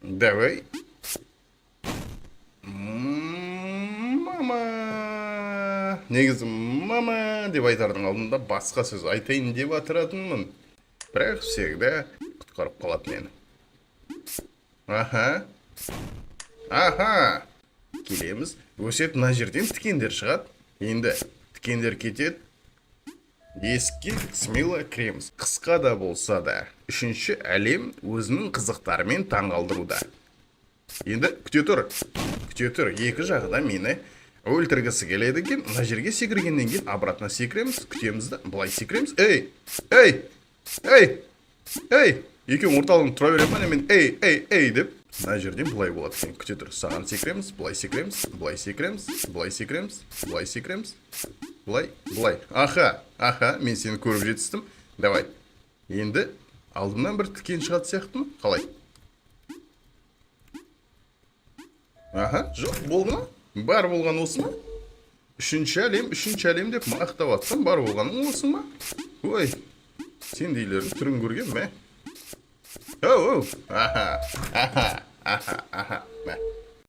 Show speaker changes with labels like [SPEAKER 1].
[SPEAKER 1] Давай. Мама. Негізі мама деп айтардың алдында басқа сөз айтайын деп атыратынмын. Бірақ всегда құтқарып қалады мені. Аха. Аха. Келеміз. Өсет мына жерден тікендер шығады. Енді тікендер кетеді. Есікке смело кіреміз. Қысқа да болса да, үшінші әлем өзінің қызықтарымен таңғалдыруда. Енді күте тұр. Екі жағы да мені өлтіргісі келеді екен. Мына жерге секіргеннен кейін обратно секіреміз. Күтеміз да былай секіреміз. Ей! Екеуің орталығын тұра береді ма? Мен ей деп мына жерден былай болады екен. Күте тұр. Саған секіреміз, былай секіреміз, былай секіреміз, былай секіреміз, былай секіреміз. Былай. Аха, мен сені көріп жетістім. Давай. Енді алдымнан бір тікен шығады сияқты ма? Қалай? Аха, жоқ, болды ма? Бар болған осы ма? Үшінші әлем деп мақтап атсам, бар болғаның осы ма? Ой, сен дейлердің түрін көрген ме? Аха.